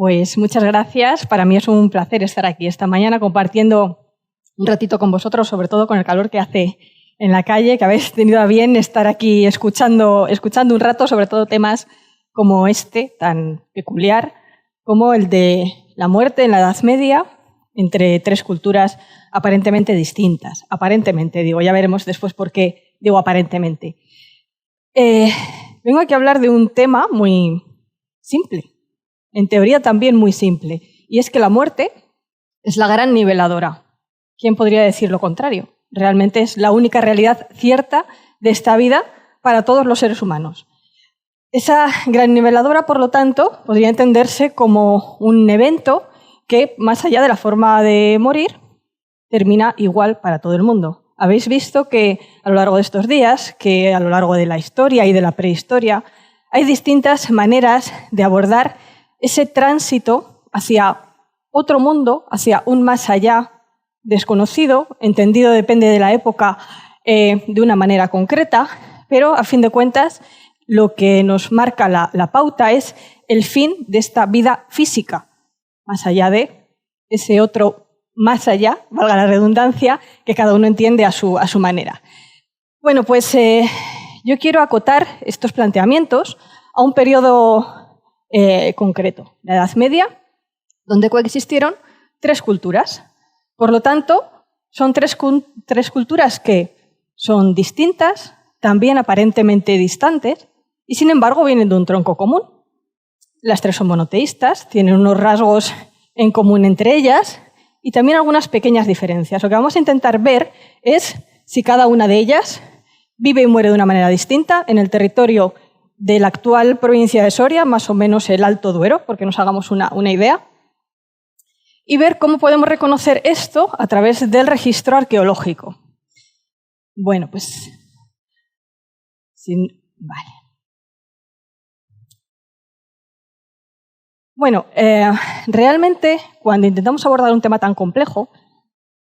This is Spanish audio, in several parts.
Pues muchas gracias. Para mí es un placer estar aquí esta mañana compartiendo un ratito con vosotros, sobre todo con el calor que hace en la calle, que habéis tenido a bien estar aquí escuchando un rato, sobre todo temas como este, tan peculiar, como el de la muerte en la Edad Media entre tres culturas aparentemente distintas. Aparentemente, digo, ya veremos después por qué digo aparentemente. Vengo aquí a hablar de un tema muy simple, en teoría también muy simple, y es que la muerte es la gran niveladora. ¿Quién podría decir lo contrario? Realmente es la única realidad cierta de esta vida para todos los seres humanos. Esa gran niveladora, por lo tanto, podría entenderse como un evento que, más allá de la forma de morir, termina igual para todo el mundo. Habéis visto que a lo largo de estos días, que a lo largo de la historia y de la prehistoria, hay distintas maneras de abordar ese tránsito hacia otro mundo, hacia un más allá desconocido, entendido depende de la época de una manera concreta, pero a fin de cuentas lo que nos marca la pauta es el fin de esta vida física, más allá de ese otro más allá, valga la redundancia, que cada uno entiende a su manera. Bueno, pues yo quiero acotar estos planteamientos a un periodo concreto, la Edad Media, donde coexistieron tres culturas. Por lo tanto, son tres culturas que son distintas, también aparentemente distantes, y sin embargo vienen de un tronco común. Las tres son monoteístas, tienen unos rasgos en común entre ellas y también algunas pequeñas diferencias. Lo que vamos a intentar ver es si cada una de ellas vive y muere de una manera distinta en el territorio de la actual provincia de Soria, más o menos el Alto Duero, porque nos hagamos una idea, y ver cómo podemos reconocer esto a través del registro arqueológico. Bueno, pues vale. Bueno, realmente cuando intentamos abordar un tema tan complejo,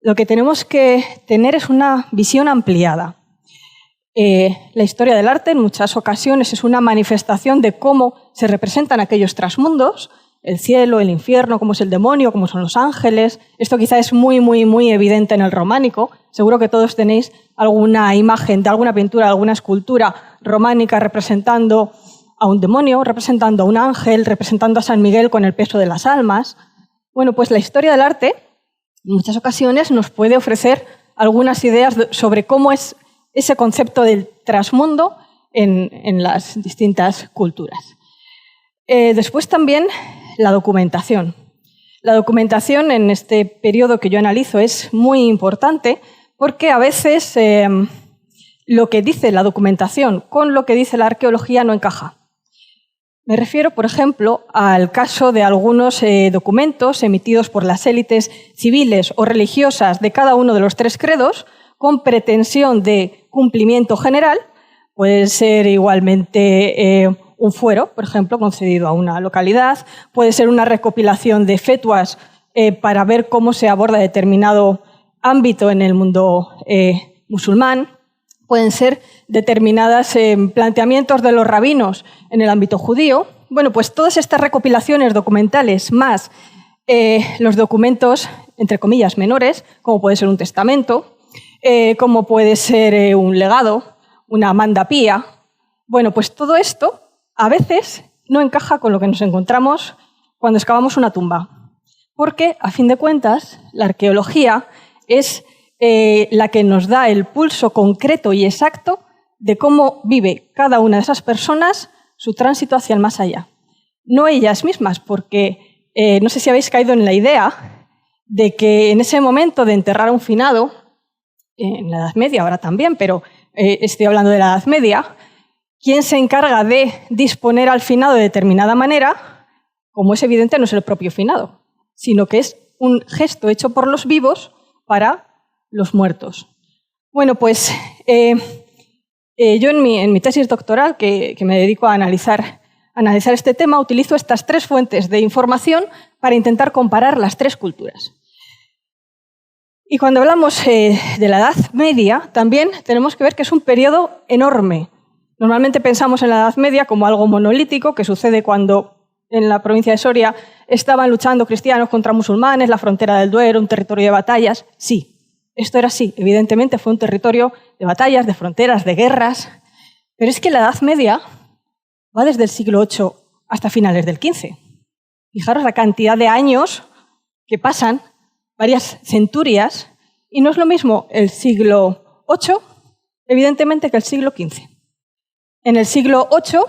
lo que tenemos que tener es una visión ampliada. La historia del arte en muchas ocasiones es una manifestación de cómo se representan aquellos trasmundos, el cielo, el infierno, cómo es el demonio, cómo son los ángeles. Esto quizá es muy, muy, muy evidente en el románico. Seguro que todos tenéis alguna imagen de alguna pintura, alguna escultura románica representando a un demonio, representando a un ángel, representando a San Miguel con el peso de las almas. Bueno, pues la historia del arte en muchas ocasiones nos puede ofrecer algunas ideas sobre cómo es ese concepto del trasmundo en las distintas culturas. Después también la documentación. La documentación en este periodo que yo analizo es muy importante porque a veces lo que dice la documentación con lo que dice la arqueología no encaja. Me refiero, por ejemplo, al caso de algunos documentos emitidos por las élites civiles o religiosas de cada uno de los tres credos con pretensión de cumplimiento general. Puede ser igualmente un fuero, por ejemplo, concedido a una localidad. Puede ser una recopilación de fetuas para ver cómo se aborda determinado ámbito en el mundo musulmán. Pueden ser determinados planteamientos de los rabinos en el ámbito judío. Bueno, pues todas estas recopilaciones documentales más los documentos, entre comillas, menores, como puede ser un testamento, como puede ser un legado, una manda pía. Bueno, pues todo esto a veces no encaja con lo que nos encontramos cuando excavamos una tumba, porque, a fin de cuentas, la arqueología es la que nos da el pulso concreto y exacto de cómo vive cada una de esas personas su tránsito hacia el más allá. No ellas mismas, porque no sé si habéis caído en la idea de que en ese momento de enterrar a un finado, en la Edad Media ahora también, pero estoy hablando de la Edad Media, quien se encarga de disponer al finado de determinada manera, como es evidente, no es el propio finado, sino que es un gesto hecho por los vivos para los muertos. Bueno, pues yo en mi tesis doctoral, que me dedico a analizar este tema, utilizo estas tres fuentes de información para intentar comparar las tres culturas. Y cuando hablamos de la Edad Media, también tenemos que ver que es un periodo enorme. Normalmente pensamos en la Edad Media como algo monolítico que sucede cuando en la provincia de Soria, estaban luchando cristianos contra musulmanes, la frontera del Duero, un territorio de batallas. Sí, esto era así. Evidentemente fue un territorio de batallas, de fronteras, de guerras. Pero es que la Edad Media va desde el siglo VIII hasta finales del XV. Fijaros la cantidad de años que pasan, varias centurias, y no es lo mismo el siglo VIII, evidentemente, que el siglo XV. En el siglo VIII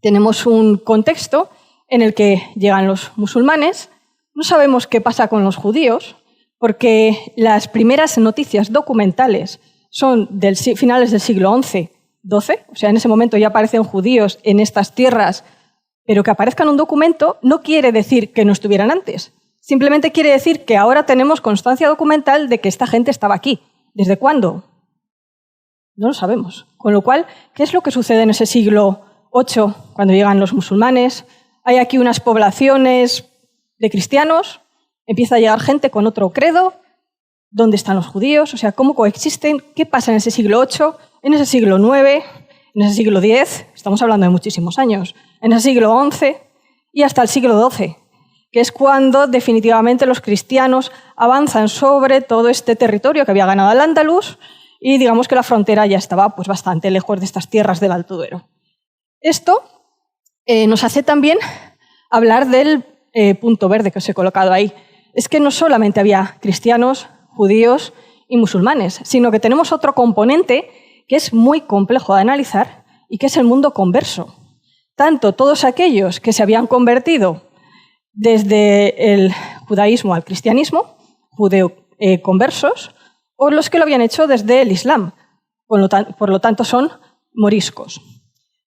tenemos un contexto en el que llegan los musulmanes. No sabemos qué pasa con los judíos, porque las primeras noticias documentales son del finales del siglo XI, XII, o sea, en ese momento ya aparecen judíos en estas tierras, pero que aparezca en un documento no quiere decir que no estuvieran antes. Simplemente quiere decir que ahora tenemos constancia documental de que esta gente estaba aquí. ¿Desde cuándo? No lo sabemos. Con lo cual, ¿qué es lo que sucede en ese siglo VIII cuando llegan los musulmanes? Hay aquí unas poblaciones de cristianos, empieza a llegar gente con otro credo. ¿Dónde están los judíos? O sea, ¿cómo coexisten? ¿Qué pasa en ese siglo VIII? En ese siglo IX, en ese siglo X, estamos hablando de muchísimos años, en ese siglo XI y hasta el siglo XII, que es cuando definitivamente los cristianos avanzan sobre todo este territorio que había ganado Al-Ándalus y digamos que la frontera ya estaba pues, bastante lejos de estas tierras del Alto Duero. Esto nos hace también hablar del punto verde que os he colocado ahí. Es que no solamente había cristianos, judíos y musulmanes, sino que tenemos otro componente que es muy complejo de analizar y que es el mundo converso. Tanto todos aquellos que se habían convertido desde el judaísmo al cristianismo, judeo-conversos, o los que lo habían hecho desde el Islam, por lo tanto son moriscos.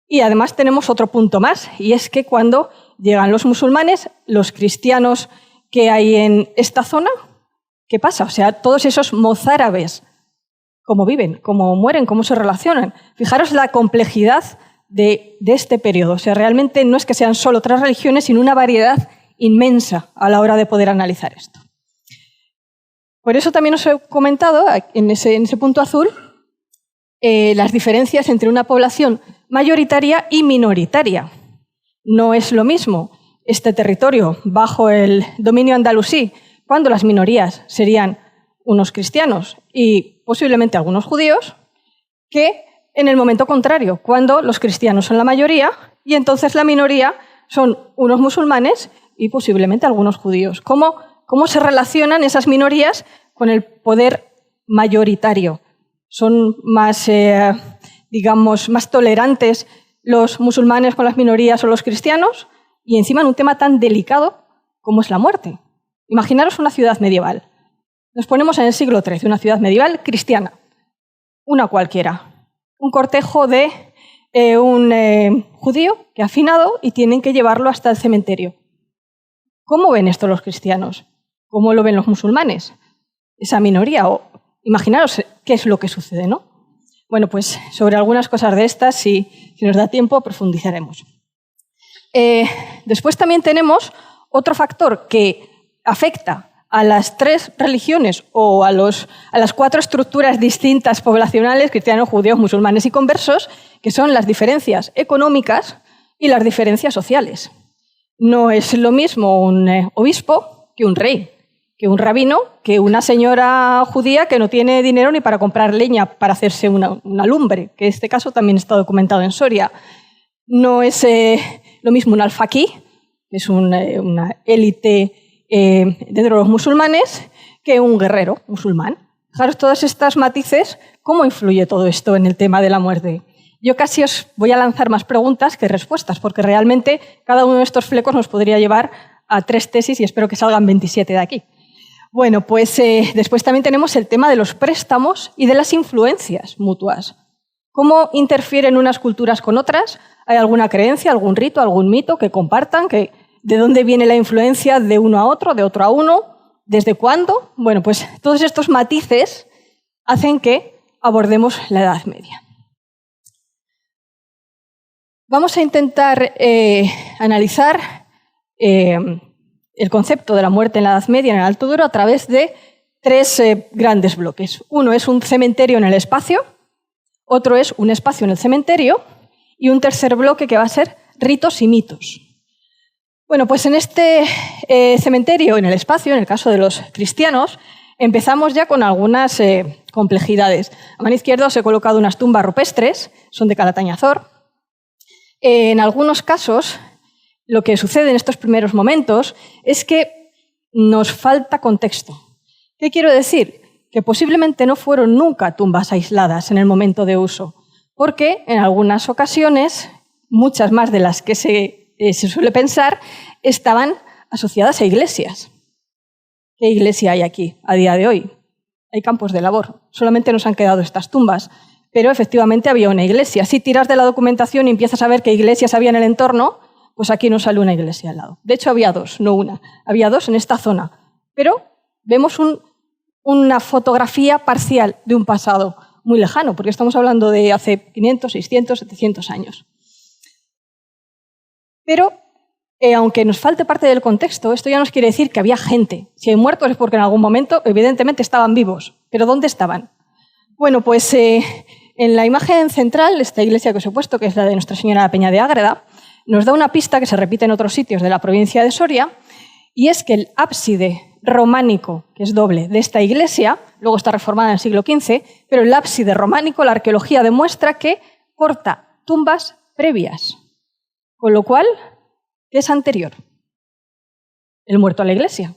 Y además tenemos otro punto más, y es que cuando llegan los musulmanes, los cristianos que hay en esta zona, ¿qué pasa? O sea, todos esos mozárabes, ¿cómo viven? ¿Cómo mueren? ¿Cómo se relacionan? Fijaros la complejidad de este periodo. O sea, realmente no es que sean solo 3 religiones, sino una variedad inmensa a la hora de poder analizar esto. Por eso también os he comentado, en ese punto azul, las diferencias entre una población mayoritaria y minoritaria. No es lo mismo este territorio bajo el dominio andalusí, cuando las minorías serían unos cristianos y posiblemente algunos judíos, que en el momento contrario, cuando los cristianos son la mayoría y entonces la minoría son unos musulmanes y posiblemente algunos judíos. ¿Cómo se relacionan esas minorías con el poder mayoritario? ¿Son más, digamos, más tolerantes los musulmanes con las minorías o los cristianos? Y encima en un tema tan delicado como es la muerte. Imaginaros una ciudad medieval. Nos ponemos en el siglo XIII, una ciudad medieval cristiana, una cualquiera. Un cortejo de un judío que ha finado y tienen que llevarlo hasta el cementerio. ¿Cómo ven esto los cristianos? ¿Cómo lo ven los musulmanes? Esa minoría. O imaginaros qué es lo que sucede, ¿no? Bueno, pues sobre algunas cosas de estas, si nos da tiempo, profundizaremos. Después también tenemos otro factor que afecta a las 3 religiones o a las 4 estructuras distintas poblacionales, cristianos, judíos, musulmanes y conversos, que son las diferencias económicas y las diferencias sociales. No es lo mismo un obispo que un rey, que un rabino, que una señora judía que no tiene dinero ni para comprar leña para hacerse una lumbre, que en este caso también está documentado en Soria. No es lo mismo un alfaquí, que es una élite dentro de los musulmanes, que un guerrero musulmán. Fijaros todos estos matices, cómo influye todo esto en el tema de la muerte. Yo casi os voy a lanzar más preguntas que respuestas, porque realmente cada uno de estos flecos nos podría llevar a 3 tesis y espero que salgan 27 de aquí. Bueno, pues después también tenemos el tema de los préstamos y de las influencias mutuas. ¿Cómo interfieren unas culturas con otras? ¿Hay alguna creencia, algún rito, algún mito que compartan? ¿De dónde viene la influencia de uno a otro, de otro a uno? ¿Desde cuándo? Bueno, pues todos estos matices hacen que abordemos la Edad Media. Vamos a intentar analizar el concepto de la muerte en la Edad Media en el Alto Duero a través de 3 grandes bloques. Uno es un cementerio en el espacio, otro es un espacio en el cementerio y un tercer bloque que va a ser ritos y mitos. Bueno, pues en este cementerio, en el espacio, en el caso de los cristianos, empezamos ya con algunas complejidades. A mano izquierda os he colocado unas tumbas rupestres, son de Calatañazor. En algunos casos, lo que sucede en estos primeros momentos es que nos falta contexto. ¿Qué quiero decir? Que posiblemente no fueron nunca tumbas aisladas en el momento de uso, porque en algunas ocasiones, muchas más de las que se suele pensar, estaban asociadas a iglesias. ¿Qué iglesia hay aquí a día de hoy? Hay campos de labor. Solamente nos han quedado estas tumbas. Pero efectivamente había una iglesia. Si tiras de la documentación y empiezas a ver qué iglesias había en el entorno, pues aquí nos sale una iglesia al lado. De hecho, había dos, no una. Había dos en esta zona. Pero vemos una fotografía parcial de un pasado muy lejano, porque estamos hablando de hace 500, 600, 700 años. Pero, aunque nos falte parte del contexto, esto ya nos quiere decir que había gente. Si hay muertos es porque en algún momento, evidentemente, estaban vivos. ¿Pero dónde estaban? Bueno, pues en la imagen central, esta iglesia que os he puesto, que es la de Nuestra Señora de la Peña de Ágreda, nos da una pista que se repite en otros sitios de la provincia de Soria, y es que el ábside románico, que es doble, de esta iglesia, luego está reformada en el siglo XV, pero el ábside románico, la arqueología demuestra que porta tumbas previas. Con lo cual, ¿qué es anterior? El muerto a la iglesia.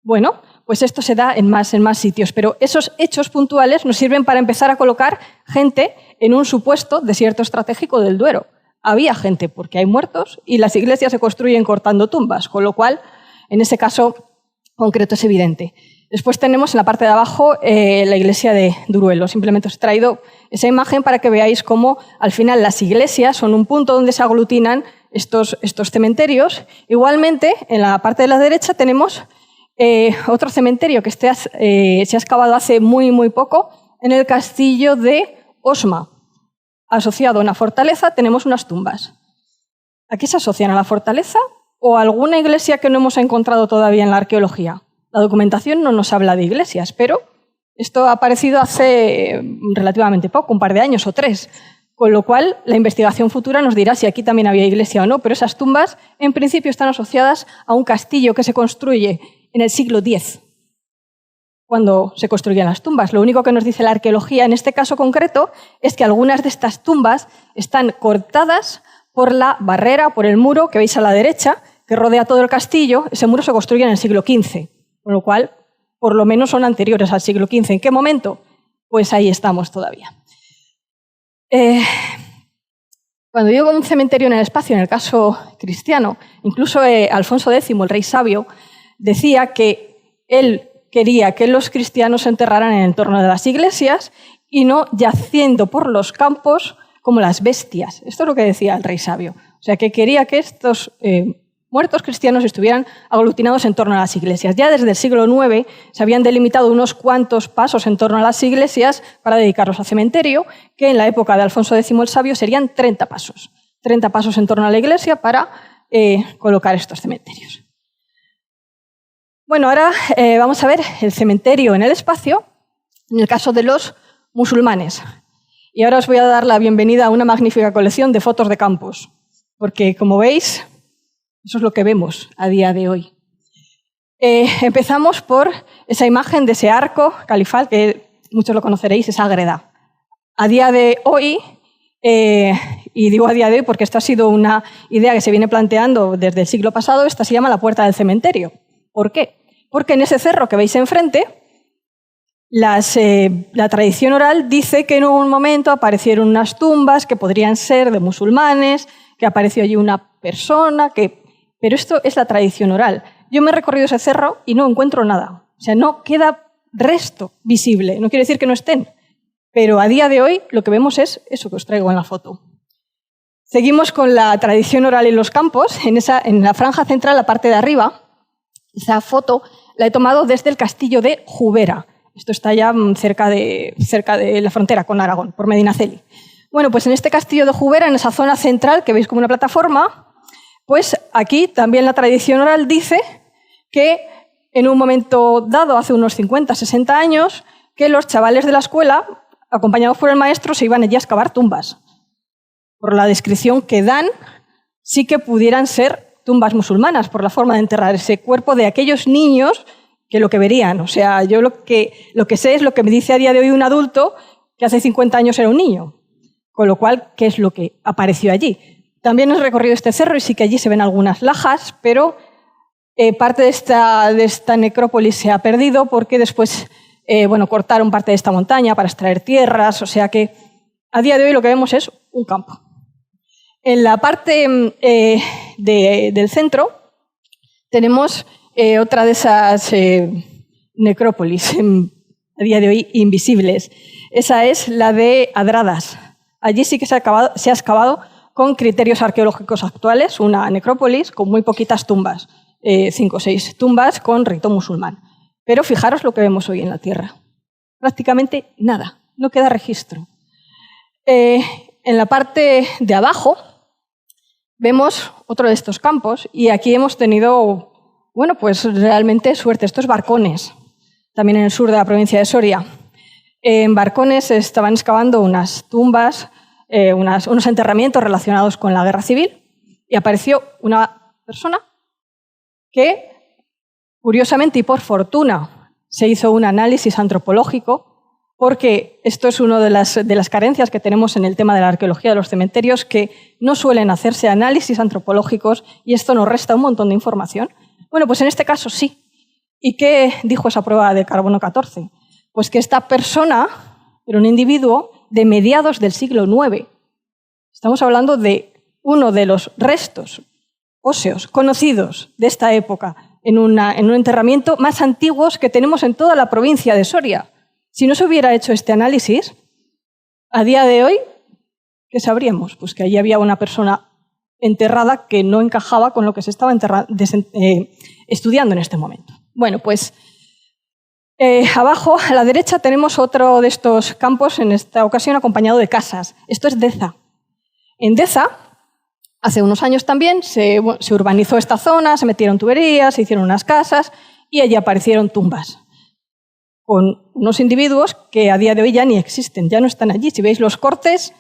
Bueno, pues esto se da en más sitios, pero esos hechos puntuales nos sirven para empezar a colocar gente en un supuesto desierto estratégico del Duero. Había gente porque hay muertos y las iglesias se construyen cortando tumbas, con lo cual, en ese caso concreto es evidente. Después tenemos en la parte de abajo la iglesia de Duruelo. Simplemente os he traído esa imagen para que veáis cómo al final las iglesias son un punto donde se aglutinan estos cementerios. Igualmente, en la parte de la derecha tenemos otro cementerio que se ha excavado hace muy poco en el castillo de Osma. Asociado a una fortaleza tenemos unas tumbas. ¿A qué se asocian? ¿A la fortaleza o a alguna iglesia que no hemos encontrado todavía en la arqueología? La documentación no nos habla de iglesias, pero esto ha aparecido hace relativamente poco, un par de años o 3, con lo cual la investigación futura nos dirá si aquí también había iglesia o no, pero esas tumbas en principio están asociadas a un castillo que se construye en el siglo X, cuando se construían las tumbas. Lo único que nos dice la arqueología en este caso concreto es que algunas de estas tumbas están cortadas por la barrera, por el muro que veis a la derecha, que rodea todo el castillo. Ese muro se construye en el siglo XV, con lo cual, por lo menos son anteriores al siglo XV. ¿En qué momento? Pues ahí estamos todavía. Cuando digo un cementerio en el espacio, en el caso cristiano, incluso Alfonso X, el rey sabio, decía que él quería que los cristianos se enterraran en el entorno de las iglesias y no yaciendo por los campos como las bestias. Esto es lo que decía el rey sabio. O sea, que quería que estos muertos cristianos estuvieran aglutinados en torno a las iglesias. Ya desde el siglo IX se habían delimitado unos cuantos pasos en torno a las iglesias para dedicarlos a cementerio, que en la época de Alfonso X el Sabio serían 30 pasos. 30 pasos en torno a la iglesia para colocar estos cementerios. Bueno, ahora vamos a ver el cementerio en el espacio, en el caso de los musulmanes. Y ahora os voy a dar la bienvenida a una magnífica colección de fotos de campos, porque como veis, eso es lo que vemos a día de hoy. Empezamos por esa imagen de ese arco califal, que muchos lo conoceréis, es Ágreda. A día de hoy, y digo a día de hoy porque esta ha sido una idea que se viene planteando desde el siglo pasado, esta se llama la Puerta del Cementerio. ¿Por qué? Porque en ese cerro que veis enfrente, la tradición oral dice que en un momento aparecieron unas tumbas que podrían ser de musulmanes, que apareció allí una persona, pero esto es la tradición oral. Yo me he recorrido ese cerro y no encuentro nada. O sea, no queda resto visible. No quiere decir que no estén, pero a día de hoy lo que vemos es eso que os traigo en la foto. Seguimos con la tradición oral en los campos. En la franja central, la parte de arriba, esa foto la he tomado desde el castillo de Jubera. Esto está ya cerca de la frontera con Aragón, por Medinaceli. Bueno, pues en este castillo de Jubera, en esa zona central, que veis como una plataforma, pues aquí también la tradición oral dice que en un momento dado, hace unos 50, 60 años, que los chavales de la escuela, acompañados por el maestro, se iban allí a excavar tumbas. Por la descripción que dan, sí que pudieran ser tumbas musulmanas por la forma de enterrar ese cuerpo de aquellos niños que lo que verían. O sea, yo lo que sé es lo que me dice a día de hoy un adulto que hace 50 años era un niño. Con lo cual, ¿qué es lo que apareció allí? También he recorrido este cerro y sí que allí se ven algunas lajas, pero parte de esta necrópolis se ha perdido porque después cortaron parte de esta montaña para extraer tierras, o sea que a día de hoy lo que vemos es un campo. En la parte del centro tenemos otra de esas necrópolis a día de hoy invisibles. Esa es la de Adradas. Allí sí que se ha excavado con criterios arqueológicos actuales, una necrópolis con muy poquitas tumbas, 5 o 6 tumbas con rito musulmán. Pero fijaros lo que vemos hoy en la Tierra. Prácticamente nada, no queda registro. En la parte de abajo vemos otro de estos campos y aquí hemos tenido, pues realmente suerte. Esto es Barcones, también en el sur de la provincia de Soria. En Barcones estaban excavando unas tumbas, unos enterramientos relacionados con la guerra civil y apareció una persona que, curiosamente y por fortuna, se hizo un análisis antropológico, porque esto es una de las carencias que tenemos en el tema de la arqueología de los cementerios, que no suelen hacerse análisis antropológicos y esto nos resta un montón de información. Bueno, pues en este caso sí. ¿Y qué dijo esa prueba de carbono 14? Pues que esta persona era un individuo de mediados del siglo IX. Estamos hablando de uno de los restos óseos conocidos de esta época en un enterramiento más antiguos que tenemos en toda la provincia de Soria. Si no se hubiera hecho este análisis, a día de hoy, ¿qué sabríamos? Pues que allí había una persona enterrada que no encajaba con lo que se estaba estudiando en este momento. Bueno, pues abajo, a la derecha, tenemos otro de estos campos, en esta ocasión acompañado de casas. Esto es Deza. En Deza, hace unos años también, se urbanizó esta zona, se metieron tuberías, se hicieron unas casas y allí aparecieron tumbas con unos individuos que a día de hoy ya ni existen, ya no están allí. Si veis los cortes,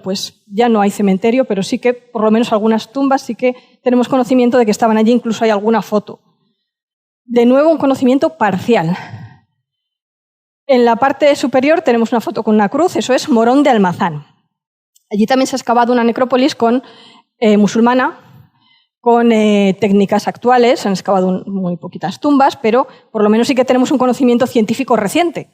pues ya no hay cementerio, pero sí que por lo menos algunas tumbas sí que tenemos conocimiento de que estaban allí, incluso hay alguna foto. De nuevo, un conocimiento parcial. En la parte superior tenemos una foto con una cruz, eso es Morón de Almazán. Allí también se ha excavado una necrópolis musulmana, con técnicas actuales, se han excavado muy poquitas tumbas, pero por lo menos sí que tenemos un conocimiento científico reciente.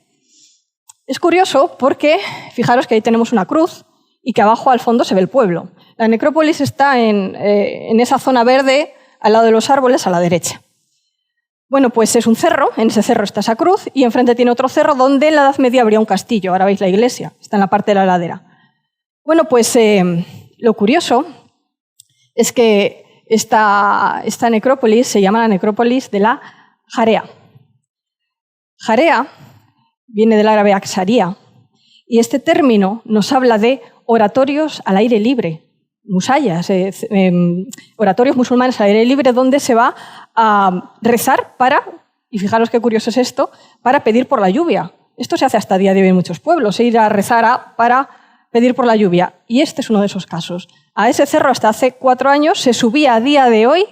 Es curioso porque, fijaros que ahí tenemos una cruz y que abajo al fondo se ve el pueblo. La necrópolis está en esa zona verde, al lado de los árboles, a la derecha. Bueno, pues es un cerro, en ese cerro está esa cruz y enfrente tiene otro cerro donde en la Edad Media habría un castillo. Ahora veis la iglesia, está en la parte de la ladera. Bueno, pues lo curioso es que esta necrópolis se llama la necrópolis de la Jarea. Jarea viene del árabe aksaría y este término nos habla de oratorios al aire libre, musayas, oratorios musulmanes al aire libre donde se va a rezar y fijaros qué curioso es esto, para pedir por la lluvia. Esto se hace hasta el día de hoy en muchos pueblos, ir a rezar para pedir por la lluvia. Y este es uno de esos casos. A ese cerro hasta hace 4 años se subía a día de hoy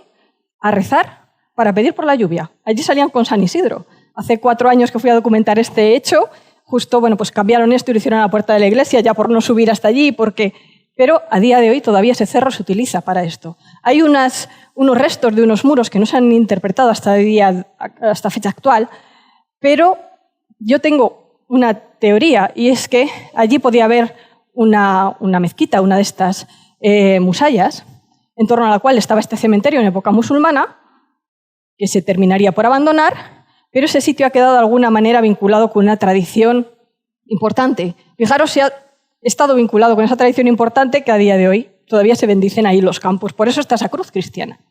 a rezar para pedir por la lluvia. Allí salían con San Isidro. Hace 4 años que fui a documentar este hecho, justo pues cambiaron esto y lo hicieron a la puerta de la iglesia ya por no subir hasta allí, pero a día de hoy todavía ese cerro se utiliza para esto. Hay unos restos de unos muros que no se han interpretado hasta fecha actual, pero yo tengo una teoría y es que allí podía haber una mezquita, una de estas musayas, en torno a la cual estaba este cementerio en época musulmana, que se terminaría por abandonar, pero ese sitio ha quedado de alguna manera vinculado con una tradición importante. Fijaros si ha estado vinculado con esa tradición importante que a día de hoy todavía se bendicen ahí los campos. Por eso está esa cruz cristiana.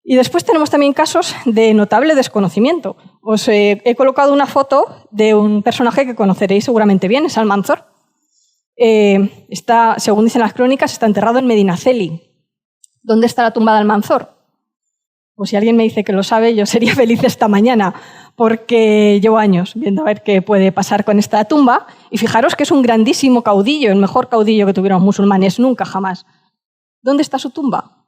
Y después tenemos también casos de notable desconocimiento. Os he colocado una foto de un personaje que conoceréis seguramente bien, es Almanzor. Según dicen las crónicas, está enterrado en Medinaceli. ¿Dónde está la tumba de Almanzor? Pues si alguien me dice que lo sabe, yo sería feliz esta mañana, porque llevo años viendo a ver qué puede pasar con esta tumba. Y fijaros que es un grandísimo caudillo, el mejor caudillo que tuvieron los musulmanes, nunca jamás. ¿Dónde está su tumba?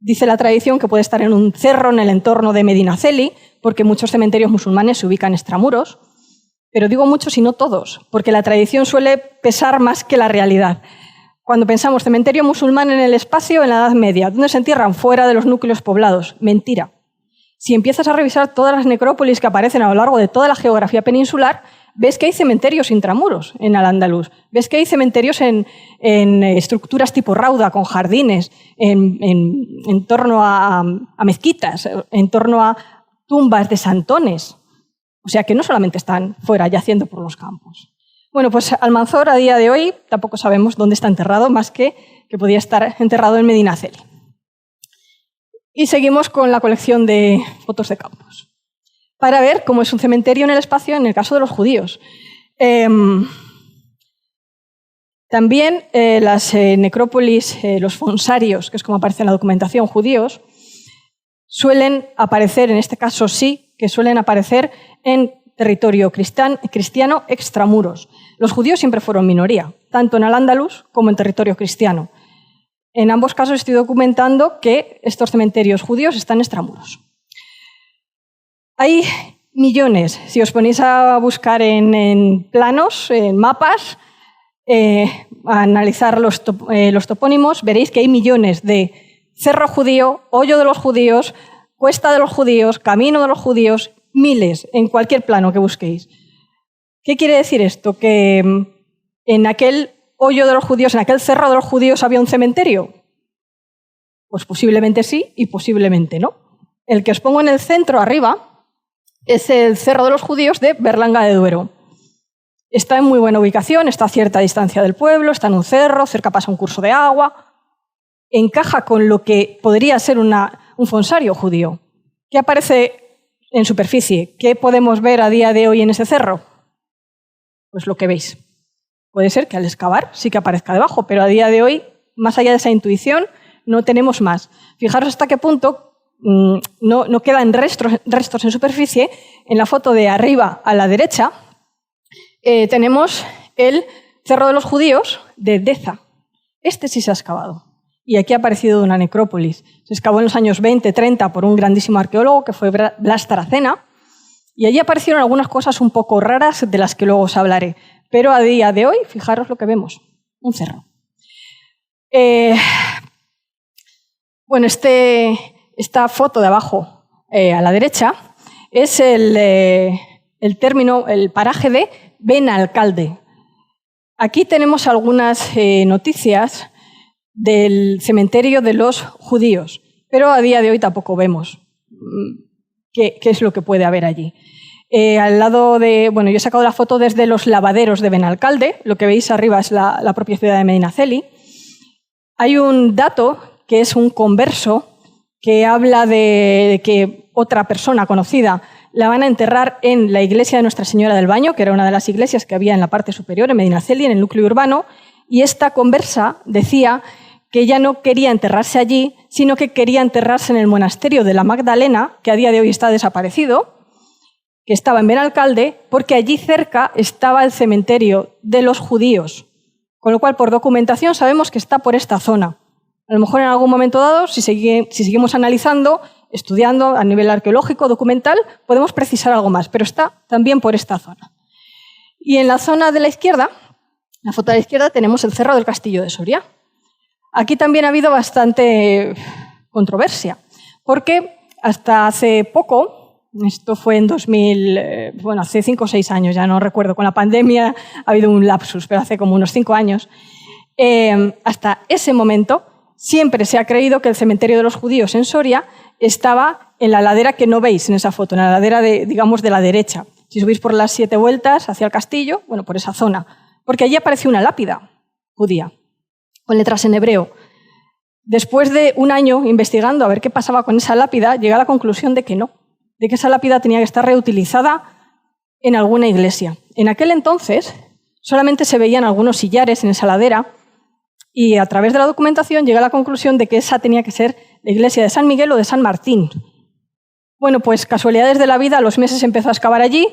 Dice la tradición que puede estar en un cerro en el entorno de Medinaceli, porque muchos cementerios musulmanes se ubican extramuros. Pero digo muchos y no todos, porque la tradición suele pesar más que la realidad. Cuando pensamos cementerio musulmán en el espacio, en la Edad Media, ¿dónde se entierran? Fuera de los núcleos poblados. Mentira. Si empiezas a revisar todas las necrópolis que aparecen a lo largo de toda la geografía peninsular, ves que hay cementerios intramuros en Al-Ándalus, ves que hay cementerios en estructuras tipo rauda, con jardines, en torno a mezquitas, en torno a tumbas de santones. O sea que no solamente están fuera yaciendo por los campos. Bueno, pues Almanzor a día de hoy tampoco sabemos dónde está enterrado, más que podía estar enterrado en Medinaceli. Y seguimos con la colección de fotos de campos, para ver cómo es un cementerio en el espacio en el caso de los judíos. También las necrópolis, los fonsarios, que es como aparece en la documentación, judíos, suelen aparecer, en este caso sí, que suelen aparecer en territorio cristiano extramuros. Los judíos siempre fueron minoría, tanto en Al-Ándalus como en territorio cristiano. En ambos casos estoy documentando que estos cementerios judíos están extramuros. Hay millones, si os ponéis a buscar en planos, en mapas, a analizar los topónimos, veréis que hay millones de cerro judío, hoyo de los judíos, cuesta de los judíos, camino de los judíos, miles en cualquier plano que busquéis. ¿Qué quiere decir esto? ¿Que en aquel hoyo de los judíos, en aquel cerro de los judíos había un cementerio? Pues posiblemente sí y posiblemente no. El que os pongo en el centro arriba es el cerro de los judíos de Berlanga de Duero. Está en muy buena ubicación, está a cierta distancia del pueblo, está en un cerro, cerca pasa un curso de agua. Encaja con lo que podría ser un fonsario judío. ¿Qué aparece en superficie? ¿Qué podemos ver a día de hoy en ese cerro? Pues lo que veis. Puede ser que al excavar sí que aparezca debajo, pero a día de hoy, más allá de esa intuición, no tenemos más. Fijaros hasta qué punto no quedan restos en superficie. En la foto de arriba a la derecha tenemos el Cerro de los Judíos de Deza. Este sí se ha excavado. Y aquí ha aparecido una necrópolis. Se excavó en los años 20, 30 por un grandísimo arqueólogo que fue Blas Taracena. Y allí aparecieron algunas cosas un poco raras de las que luego os hablaré. Pero a día de hoy, fijaros lo que vemos. Un cerro. Bueno, esta foto de abajo a la derecha es el paraje de Benalcalde. Aquí tenemos algunas noticias del cementerio de los judíos, pero a día de hoy tampoco vemos qué es lo que puede haber allí. Al lado de, bueno, yo he sacado la foto desde los lavaderos de Benalcalde, lo que veis arriba es la propia ciudad de Medinaceli. Hay un dato que es un converso que habla de que otra persona conocida la van a enterrar en la iglesia de Nuestra Señora del Baño, que era una de las iglesias que había en la parte superior, en Medinaceli, en el núcleo urbano, y esta conversa decía que ella no quería enterrarse allí, sino que quería enterrarse en el monasterio de la Magdalena, que a día de hoy está desaparecido, que estaba en Benalcalde, porque allí cerca estaba el cementerio de los judíos, con lo cual por documentación sabemos que está por esta zona. A lo mejor en algún momento dado, si seguimos analizando, estudiando a nivel arqueológico, documental, podemos precisar algo más, pero está también por esta zona. Y en la zona de la izquierda, en la foto de la izquierda, tenemos el Cerro del Castillo de Soria. Aquí también ha habido bastante controversia, porque hasta hace poco, esto fue en hace 5 o 6 años, ya no recuerdo, con la pandemia ha habido un lapsus, pero hace como unos 5 años, hasta ese momento siempre se ha creído que el cementerio de los judíos en Soria estaba en la ladera que no veis en esa foto, en la ladera de la derecha. Si subís por las 7 vueltas hacia el castillo, bueno, por esa zona, porque allí apareció una lápida judía, con letras en hebreo. Después de un año investigando a ver qué pasaba con esa lápida, llegué a la conclusión de que no, de que esa lápida tenía que estar reutilizada en alguna iglesia. En aquel entonces solamente se veían algunos sillares en esa ladera y a través de la documentación llegué a la conclusión de que esa tenía que ser la iglesia de San Miguel o de San Martín. Bueno, pues casualidades de la vida, a los meses empezó a excavar allí,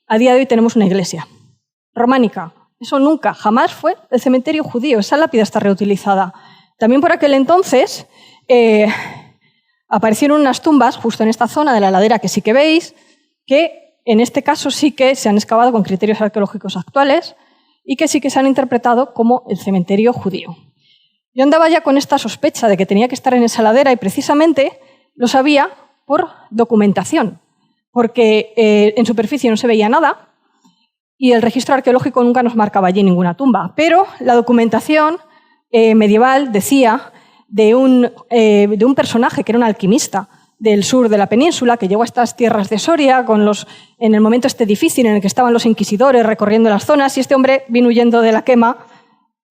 a día de hoy tenemos una iglesia románica. Eso nunca, jamás fue el cementerio judío, esa lápida está reutilizada. También por aquel entonces Aparecieron unas tumbas justo en esta zona de la ladera que sí que veis, que en este caso sí que se han excavado con criterios arqueológicos actuales y que sí que se han interpretado como el cementerio judío. Yo andaba ya con esta sospecha de que tenía que estar en esa ladera y precisamente lo sabía por documentación, porque en superficie no se veía nada y el registro arqueológico nunca nos marcaba allí ninguna tumba. Pero la documentación medieval decía de un personaje que era un alquimista del sur de la península, que llegó a estas tierras de Soria en el momento difícil en el que estaban los inquisidores recorriendo las zonas, y este hombre vino huyendo de la quema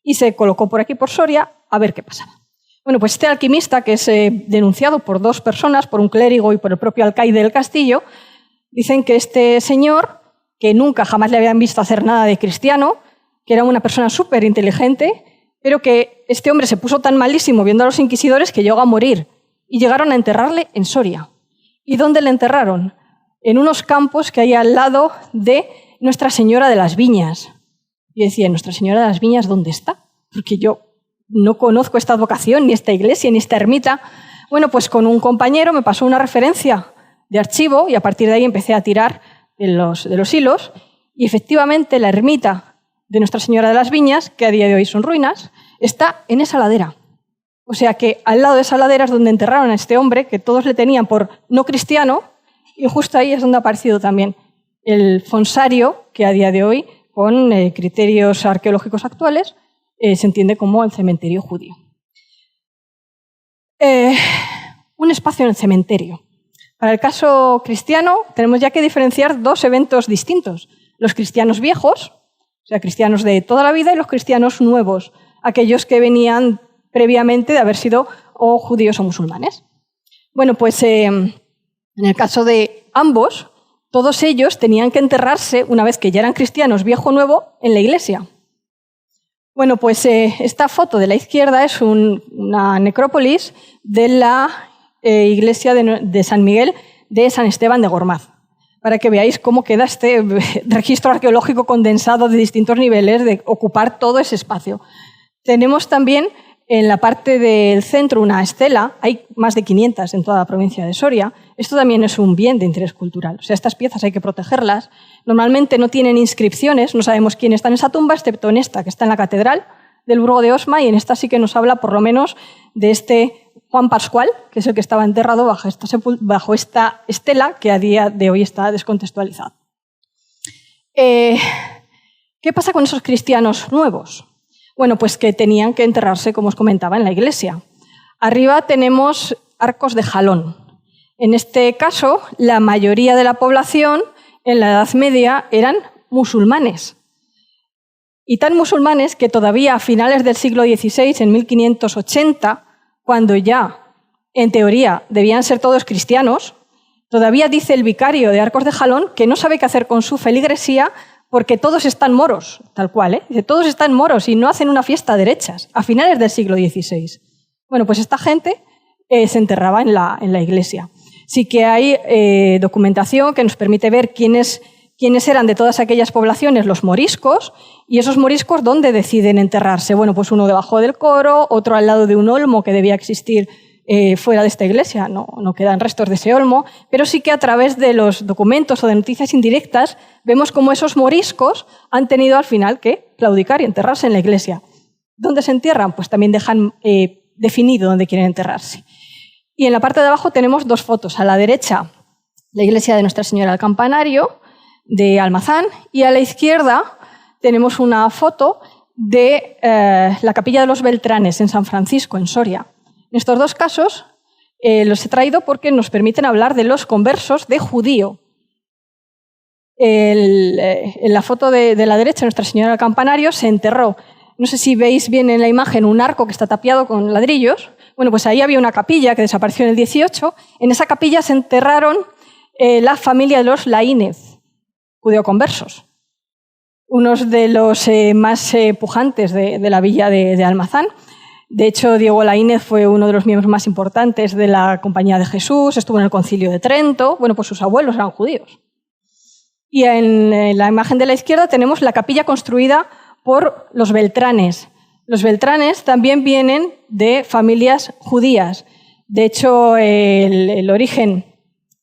y se colocó por aquí, por Soria, a ver qué pasaba. Bueno, pues este alquimista, que es denunciado por 2 personas, por un clérigo y por el propio alcaide del castillo, dicen que este señor, que nunca jamás le habían visto hacer nada de cristiano, que era una persona súper inteligente, pero que este hombre se puso tan malísimo viendo a los inquisidores que llegó a morir y llegaron a enterrarle en Soria. ¿Y dónde le enterraron? En unos campos que hay al lado de Nuestra Señora de las Viñas. Y decía, ¿Nuestra Señora de las Viñas dónde está? Porque yo no conozco esta advocación, ni esta iglesia, ni esta ermita. Bueno, pues con un compañero me pasó una referencia de archivo y a partir de ahí empecé a tirar de los hilos y efectivamente la ermita de Nuestra Señora de las Viñas, que a día de hoy son ruinas, está en esa ladera. O sea que al lado de esa ladera es donde enterraron a este hombre, que todos le tenían por no cristiano, y justo ahí es donde ha aparecido también el fonsario, que a día de hoy, con criterios arqueológicos actuales, se entiende como el cementerio judío. Un espacio en el cementerio. Para el caso cristiano tenemos ya que diferenciar 2 eventos distintos. Los cristianos viejos, o sea, cristianos de toda la vida, y los cristianos nuevos, aquellos que venían previamente de haber sido o judíos o musulmanes. Bueno, pues en el caso de ambos, todos ellos tenían que enterrarse, una vez que ya eran cristianos viejo o nuevo, en la iglesia. Bueno, pues esta foto de la izquierda es una necrópolis de la iglesia de San Miguel de San Esteban de Gormaz, para que veáis cómo queda este registro arqueológico condensado de distintos niveles, de ocupar todo ese espacio. Tenemos también en la parte del centro una estela, hay más de 500 en toda la provincia de Soria. Esto también es un bien de interés cultural. O sea, estas piezas hay que protegerlas. Normalmente no tienen inscripciones, no sabemos quién está en esa tumba, excepto en esta, que está en la catedral del Burgo de Osma, y en esta sí que nos habla por lo menos de este Juan Pascual, que es el que estaba enterrado bajo esta estela, que a día de hoy está descontextualizada. ¿Qué pasa con esos cristianos nuevos? Bueno, pues que tenían que enterrarse, como os comentaba, en la iglesia. Arriba tenemos arcos de jalón. En este caso, la mayoría de la población en la Edad Media eran musulmanes. Y tan musulmanes que todavía a finales del siglo XVI, en 1580, cuando ya, en teoría, debían ser todos cristianos, todavía dice el vicario de Arcos de Jalón que no sabe qué hacer con su feligresía porque todos están moros, tal cual, ¿eh? Dice, todos están moros y no hacen una fiesta derechas, a finales del siglo XVI. Bueno, pues esta gente se enterraba en la iglesia. Sí que hay documentación que nos permite ver quiénes eran de todas aquellas poblaciones los moriscos, y esos moriscos, ¿dónde deciden enterrarse? Bueno, pues uno debajo del coro, otro al lado de un olmo que debía existir fuera de esta iglesia, no quedan restos de ese olmo, pero sí que a través de los documentos o de noticias indirectas vemos cómo esos moriscos han tenido al final que claudicar y enterrarse en la iglesia. ¿Dónde se entierran? Pues también dejan definido dónde quieren enterrarse. Y en la parte de abajo tenemos 2 fotos. A la derecha, la iglesia de Nuestra Señora del Campanario, de Almazán, y a la izquierda tenemos una foto de la capilla de los Beltranes en San Francisco, en Soria. En estos 2 casos los he traído porque nos permiten hablar de los conversos de judío. En la foto de la derecha, Nuestra Señora del Campanario, se enterró, no sé si veis bien en la imagen, un arco que está tapiado con ladrillos. Bueno, pues ahí había una capilla que desapareció en el 18. En esa capilla se enterraron la familia de los Laínez, judeoconversos, unos de los más pujantes de la villa de Almazán. De hecho, Diego Laínez fue uno de los miembros más importantes de la Compañía de Jesús, estuvo en el Concilio de Trento. Bueno, pues sus abuelos eran judíos. Y en la imagen de la izquierda tenemos la capilla construida por los Beltranes. Los Beltranes también vienen de familias judías. De hecho, el origen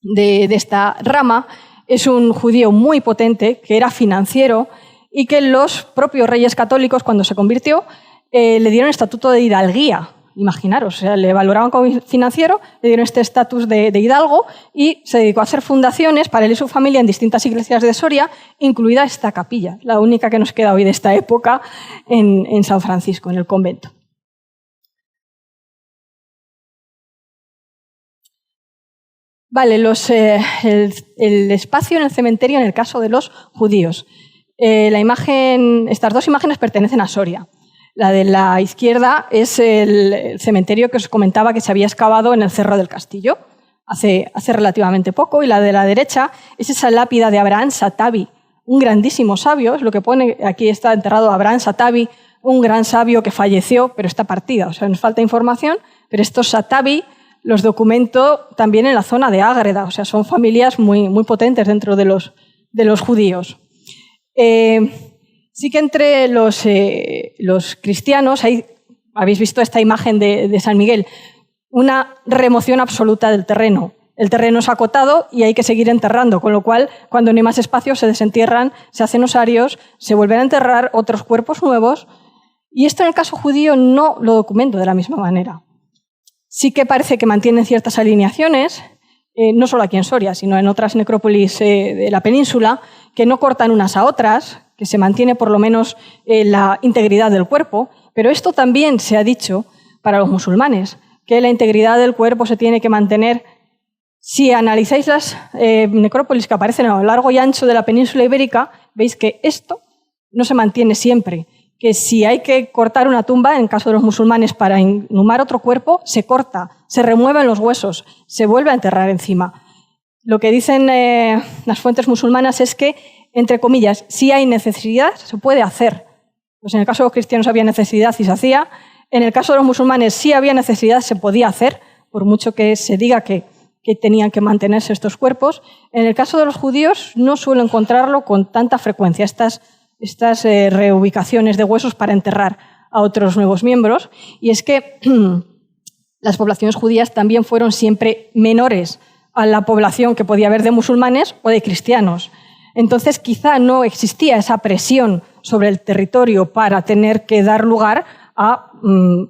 de esta rama es un judío muy potente, que era financiero, y que los propios reyes católicos, cuando se convirtió, le dieron estatuto de hidalguía. Imaginaros, o sea, le valoraban como financiero, le dieron este estatus de hidalgo y se dedicó a hacer fundaciones para él y su familia en distintas iglesias de Soria, incluida esta capilla, la única que nos queda hoy de esta época en San Francisco, en el convento. Vale, el espacio en el cementerio en el caso de los judíos. Estas dos imágenes pertenecen a Soria. La de la izquierda es el cementerio que os comentaba que se había excavado en el Cerro del Castillo hace relativamente poco, y la de la derecha es esa lápida de Abraham Satabi, un grandísimo sabio. Es lo que pone aquí: está enterrado Abraham Satabi, un gran sabio que falleció, pero está partida. O sea, nos falta información, pero estos Satabi los documento también en la zona de Ágreda. O sea, son familias muy, muy potentes dentro de los judíos. Sí que entre los cristianos, habéis visto esta imagen de San Miguel, una remoción absoluta del terreno. El terreno es acotado y hay que seguir enterrando, con lo cual, cuando no hay más espacio, se desentierran, se hacen osarios, se vuelven a enterrar otros cuerpos nuevos. Y esto en el caso judío no lo documento de la misma manera. Sí que parece que mantienen ciertas alineaciones, no solo aquí en Soria, sino en otras necrópolis de la península, que no cortan unas a otras, que se mantiene por lo menos la integridad del cuerpo. Pero esto también se ha dicho para los musulmanes, que la integridad del cuerpo se tiene que mantener. Si analizáis las necrópolis que aparecen a lo largo y ancho de la península ibérica, veis que esto no se mantiene siempre. Que si hay que cortar una tumba, en caso de los musulmanes, para inhumar otro cuerpo, se corta, se remueven los huesos, se vuelve a enterrar encima. Lo que dicen las fuentes musulmanas es que, entre comillas, si hay necesidad, se puede hacer. Pues en el caso de los cristianos había necesidad y se hacía. En el caso de los musulmanes, sí había necesidad, se podía hacer, por mucho que se diga que tenían que mantenerse estos cuerpos. En el caso de los judíos, no suelo encontrarlo con tanta frecuencia, estas reubicaciones de huesos para enterrar a otros nuevos miembros. Y es que las poblaciones judías también fueron siempre menores a la población que podía haber de musulmanes o de cristianos. Entonces, quizá no existía esa presión sobre el territorio para tener que dar lugar a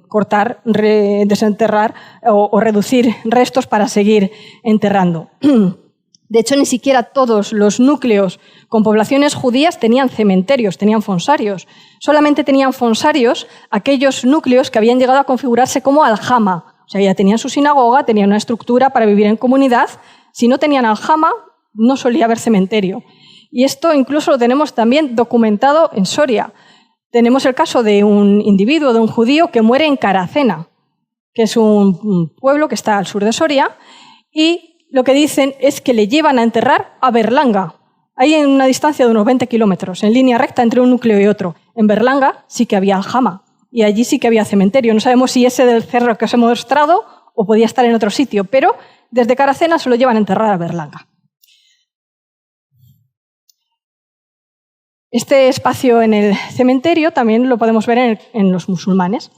cortar, desenterrar o reducir restos para seguir enterrando. De hecho, ni siquiera todos los núcleos con poblaciones judías tenían cementerios, tenían fonsarios. Solamente tenían fonsarios aquellos núcleos que habían llegado a configurarse como aljama. O sea, ya tenían su sinagoga, tenían una estructura para vivir en comunidad. Si no tenían aljama, no solía haber cementerio. Y esto incluso lo tenemos también documentado en Soria. Tenemos el caso de un individuo, de un judío, que muere en Caracena, que es un pueblo que está al sur de Soria, y lo que dicen es que le llevan a enterrar a Berlanga. Hay en una distancia de unos 20 kilómetros, en línea recta entre un núcleo y otro. En Berlanga sí que había aljama y allí sí que había cementerio. No sabemos si ese del cerro que os he mostrado o podía estar en otro sitio, pero desde Caracena se lo llevan a enterrar a Berlanga. Este espacio en el cementerio también lo podemos ver en los musulmanes.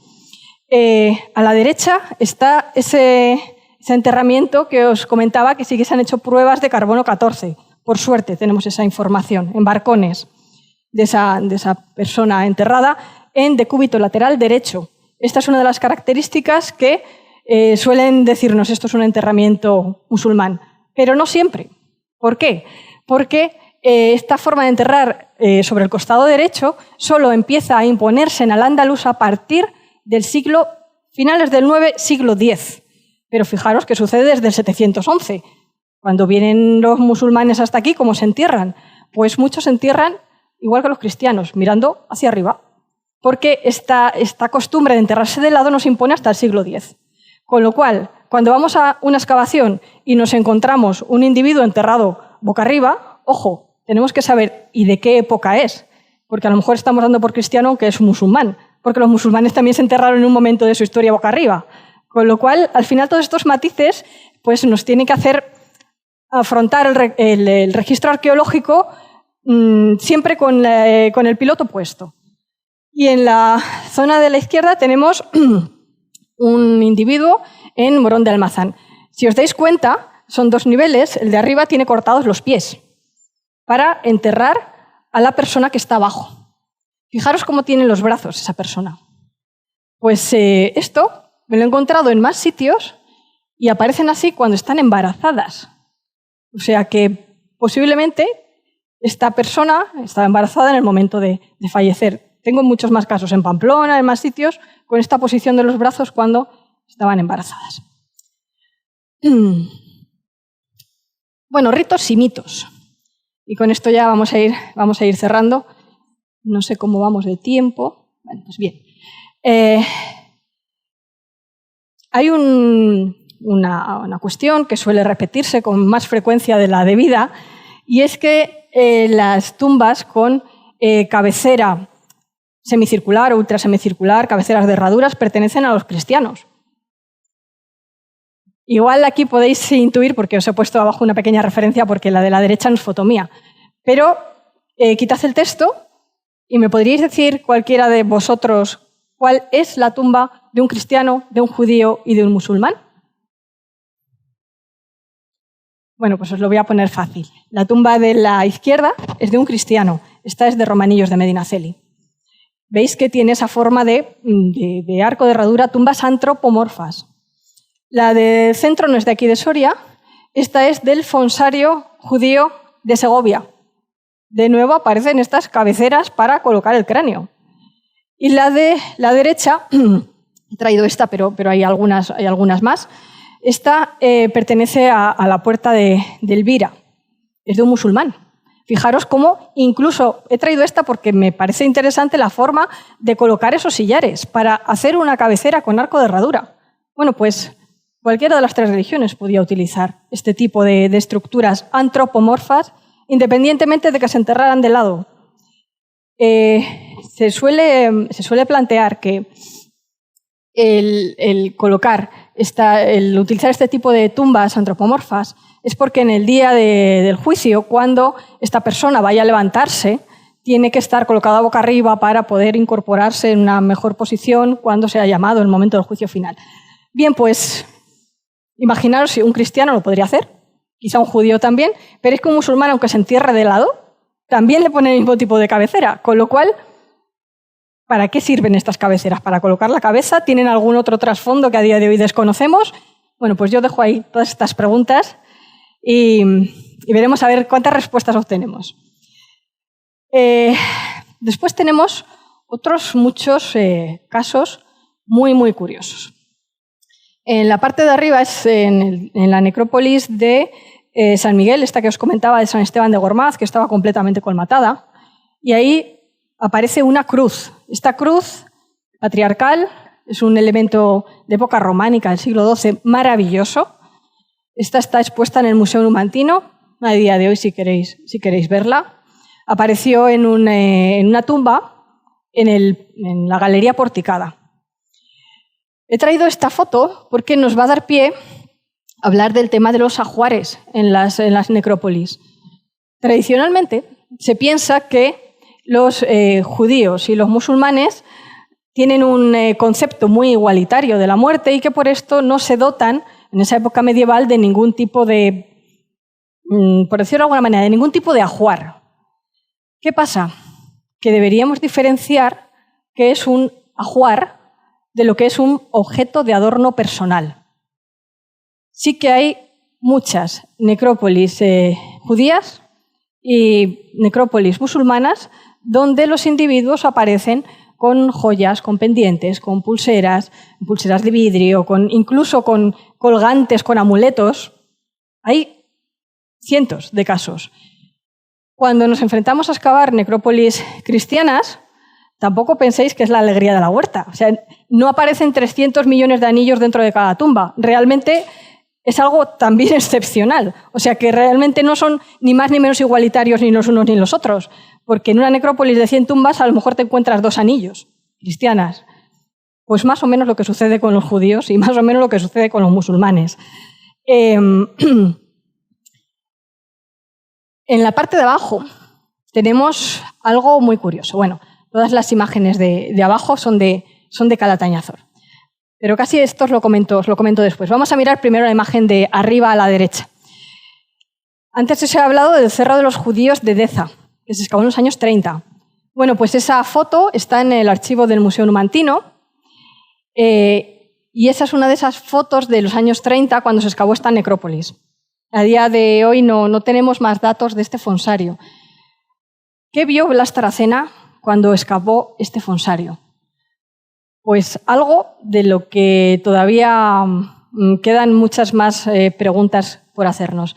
A la derecha está ese enterramiento que os comentaba, que sí que se han hecho pruebas de carbono 14. Por suerte tenemos esa información en barcones de esa persona enterrada en decúbito lateral derecho. Esta es una de las características que suelen decirnos: esto es un enterramiento musulmán. Pero no siempre. ¿Por qué? Porque esta forma de enterrar sobre el costado derecho solo empieza a imponerse en Al-Ándalus a partir del finales del 9, siglo X. Pero fijaros que sucede desde el 711. Cuando vienen los musulmanes hasta aquí, ¿cómo se entierran? Pues muchos se entierran igual que los cristianos, mirando hacia arriba, porque esta costumbre de enterrarse de lado nos impone hasta el siglo X. Con lo cual, cuando vamos a una excavación y nos encontramos un individuo enterrado boca arriba, ojo, tenemos que saber ¿y de qué época es? Porque a lo mejor estamos dando por cristiano que es musulmán, porque los musulmanes también se enterraron en un momento de su historia boca arriba. Con lo cual, al final, todos estos matices pues, nos tienen que hacer afrontar el registro arqueológico siempre con el piloto puesto. Y en la zona de la izquierda tenemos un individuo en Morón de Almazán. Si os dais cuenta, son 2 niveles. El de arriba tiene cortados los pies para enterrar a la persona que está abajo. Fijaros cómo tienen los brazos esa persona. Pues esto me lo he encontrado en más sitios y aparecen así cuando están embarazadas. O sea que posiblemente esta persona estaba embarazada en el momento de fallecer. Tengo muchos más casos en Pamplona, en más sitios, con esta posición de los brazos cuando estaban embarazadas. Bueno, ritos y mitos. Y con esto ya vamos a ir cerrando. No sé cómo vamos de tiempo. Bueno, pues bien. Hay una cuestión que suele repetirse con más frecuencia de la debida, y es que las tumbas con cabecera semicircular o ultrasemicircular, cabeceras de herraduras, pertenecen a los cristianos. Igual aquí podéis intuir, porque os he puesto abajo una pequeña referencia, porque la de la derecha no es fotomía. Pero quitad el texto y me podríais decir cualquiera de vosotros cuál es la tumba de un cristiano, de un judío y de un musulmán. Bueno, pues os lo voy a poner fácil. La tumba de la izquierda es de un cristiano. Esta es de Romanillos de Medinaceli. Veis que tiene esa forma de arco de herradura, tumbas antropomorfas. La del centro no es de aquí de Soria. Esta es del fonsario judío de Segovia. De nuevo aparecen estas cabeceras para colocar el cráneo. Y la de la derecha, he traído esta, pero hay algunas más. Esta pertenece a la puerta de Elvira. Es de un musulmán. Fijaros cómo incluso he traído esta porque me parece interesante la forma de colocar esos sillares para hacer una cabecera con arco de herradura. Bueno, pues cualquiera de las 3 religiones podía utilizar este tipo de estructuras antropomorfas, independientemente de que se enterraran de lado. Se suele plantear que el utilizar este tipo de tumbas antropomorfas es porque en el día del juicio, cuando esta persona vaya a levantarse, tiene que estar colocada boca arriba para poder incorporarse en una mejor posición cuando sea llamado en el momento del juicio final. Bien, pues imaginaros si un cristiano lo podría hacer, quizá un judío también, pero es que un musulmán, aunque se entierre de lado, también le pone el mismo tipo de cabecera, con lo cual, ¿para qué sirven estas cabeceras? ¿Para colocar la cabeza? ¿Tienen algún otro trasfondo que a día de hoy desconocemos? Bueno, pues yo dejo ahí todas estas preguntas y veremos a ver cuántas respuestas obtenemos. Después tenemos otros muchos casos muy, muy curiosos. En la parte de arriba es en la necrópolis de San Miguel, esta que os comentaba de San Esteban de Gormaz, que estaba completamente colmatada, y ahí aparece una cruz. Esta cruz patriarcal es un elemento de época románica del siglo XII maravilloso. Esta está expuesta en el Museo Numantino, a día de hoy si queréis verla. Apareció en una tumba en la Galería Porticada. He traído esta foto porque nos va a dar pie a hablar del tema de los ajuares en las necrópolis. Tradicionalmente se piensa que los judíos y los musulmanes tienen un concepto muy igualitario de la muerte y que por esto no se dotan en esa época medieval de ningún tipo de, por decirlo de alguna manera, de ningún tipo de ajuar. ¿Qué pasa? Que deberíamos diferenciar qué es un ajuar de lo que es un objeto de adorno personal. Sí que hay muchas necrópolis judías y necrópolis musulmanas donde los individuos aparecen con joyas, con pendientes, con pulseras de vidrio, incluso con colgantes, con amuletos. Hay cientos de casos. Cuando nos enfrentamos a excavar necrópolis cristianas, tampoco penséis que es la alegría de la huerta. O sea, no aparecen 300 millones de anillos dentro de cada tumba. Realmente es algo también excepcional. O sea, que realmente no son ni más ni menos igualitarios ni los unos ni los otros. Porque en una necrópolis de 100 tumbas a lo mejor te encuentras 2 anillos cristianas. Pues más o menos lo que sucede con los judíos y más o menos lo que sucede con los musulmanes. En la parte de abajo tenemos algo muy curioso. Bueno, todas las imágenes de abajo son de Calatañazor. Pero casi esto os lo comento después. Vamos a mirar primero la imagen de arriba a la derecha. Antes os he hablado del Cerro de los Judíos de Deza, que se excavó en los años 30. Bueno, pues esa foto está en el archivo del Museo Numantino y esa es una de esas fotos de los años 30 cuando se excavó esta necrópolis. A día de hoy no tenemos más datos de este fonsario. ¿Qué vio Blas Taracena cuando excavó este fonsario? Pues algo de lo que todavía quedan muchas más preguntas por hacernos.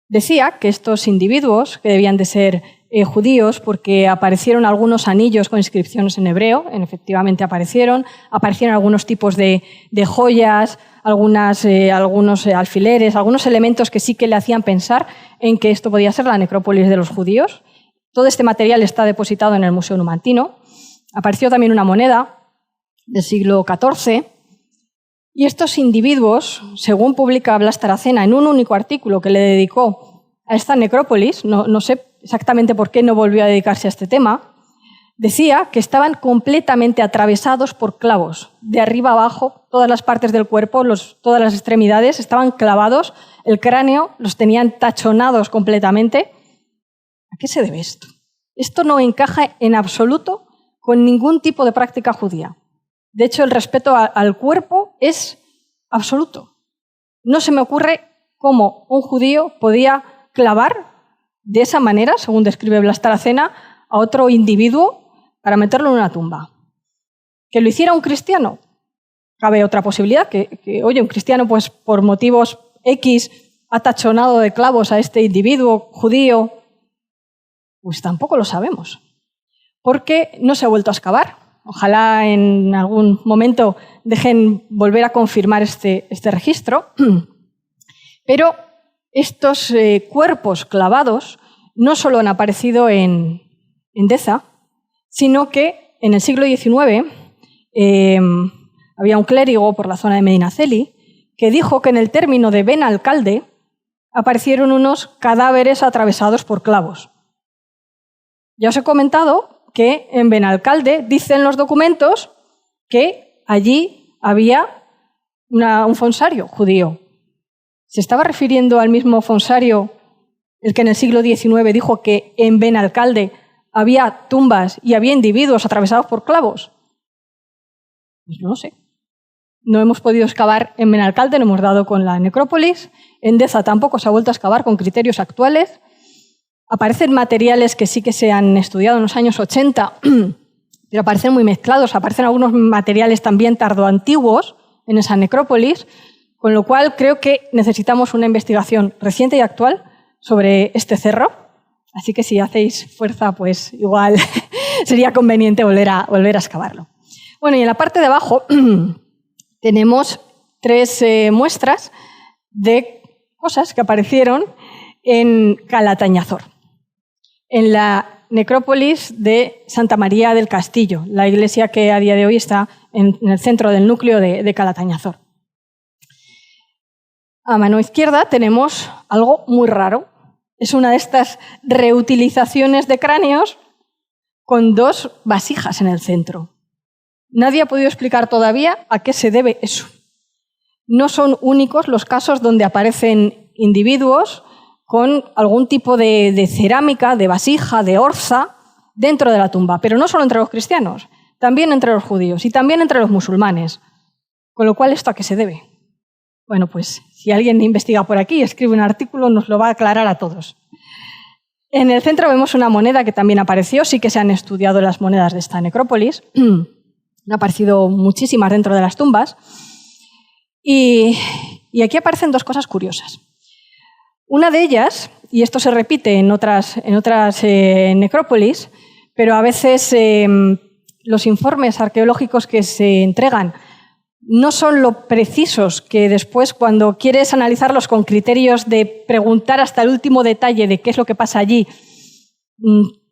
Decía que estos individuos, que debían de ser judíos, porque aparecieron algunos anillos con inscripciones en hebreo, efectivamente aparecieron algunos tipos de joyas, algunos alfileres, algunos elementos que sí que le hacían pensar en que esto podía ser la necrópolis de los judíos. Todo este material está depositado en el Museo Numantino. Apareció también una moneda del siglo XIV. Y estos individuos, según publica Blas Taracena en un único artículo que le dedicó a esta necrópolis, no sé exactamente por qué no volvió a dedicarse a este tema, decía que estaban completamente atravesados por clavos, de arriba a abajo, todas las partes del cuerpo, todas las extremidades estaban clavados, el cráneo los tenían tachonados completamente. ¿A qué se debe esto? Esto no encaja en absoluto con ningún tipo de práctica judía. De hecho, el respeto al cuerpo es absoluto. No se me ocurre cómo un judío podía clavar de esa manera, según describe Blas Taracena, a otro individuo para meterlo en una tumba. ¿Que lo hiciera un cristiano? Cabe otra posibilidad, que un cristiano, pues por motivos X, ha tachonado de clavos a este individuo judío. Pues tampoco lo sabemos, porque no se ha vuelto a excavar. Ojalá en algún momento dejen volver a confirmar este registro. Pero estos cuerpos clavados no solo han aparecido en Deza, sino que en el siglo XIX había un clérigo por la zona de Medinaceli que dijo que en el término de Benalcalde aparecieron unos cadáveres atravesados por clavos. Ya os he comentado que en Benalcalde dicen los documentos que allí había un fonsario judío. ¿Se estaba refiriendo al mismo fonsario el que en el siglo XIX dijo que en Benalcalde había tumbas y había individuos atravesados por clavos? Pues no lo sé. No hemos podido excavar en Benalcalde, no hemos dado con la necrópolis. En Deza tampoco se ha vuelto a excavar con criterios actuales. Aparecen materiales que sí que se han estudiado en los años 80, pero aparecen muy mezclados. Aparecen algunos materiales también tardoantiguos en esa necrópolis, con lo cual creo que necesitamos una investigación reciente y actual sobre este cerro. Así que si hacéis fuerza, pues igual sería conveniente volver a excavarlo. Bueno, y en la parte de abajo tenemos 3 muestras de cosas que aparecieron en Calatañazor, en la necrópolis de Santa María del Castillo, la iglesia que a día de hoy está en el centro del núcleo de Calatañazor. A mano izquierda tenemos algo muy raro. Es una de estas reutilizaciones de cráneos con 2 vasijas en el centro. Nadie ha podido explicar todavía a qué se debe eso. No son únicos los casos donde aparecen individuos con algún tipo de cerámica, de vasija, de orza dentro de la tumba, pero no solo entre los cristianos, también entre los judíos y también entre los musulmanes. Con lo cual, ¿esto a qué se debe? Bueno, pues si alguien investiga por aquí y escribe un artículo, nos lo va a aclarar a todos. En el centro vemos una moneda que también apareció, sí que se han estudiado las monedas de esta necrópolis, han aparecido muchísimas dentro de las tumbas, y aquí aparecen 2 cosas curiosas. Una de ellas, y esto se repite en otras necrópolis, pero a veces los informes arqueológicos que se entregan no son lo precisos que después, cuando quieres analizarlos con criterios de preguntar hasta el último detalle de qué es lo que pasa allí,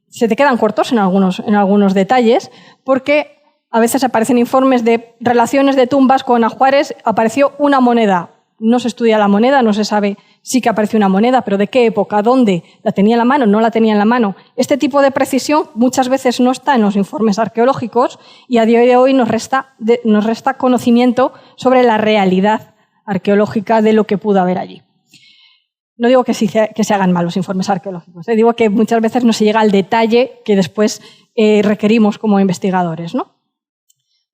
se te quedan cortos en algunos detalles, porque a veces aparecen informes de relaciones de tumbas con ajuares, apareció una moneda. No se estudia la moneda, no se sabe sí que apareció una moneda, pero ¿de qué época? ¿Dónde? ¿La tenía en la mano? ¿No la tenía en la mano? Este tipo de precisión muchas veces no está en los informes arqueológicos y a día de hoy nos resta conocimiento sobre la realidad arqueológica de lo que pudo haber allí. No digo que se hagan mal los informes arqueológicos, digo que muchas veces no se llega al detalle que después requerimos como investigadores, ¿no?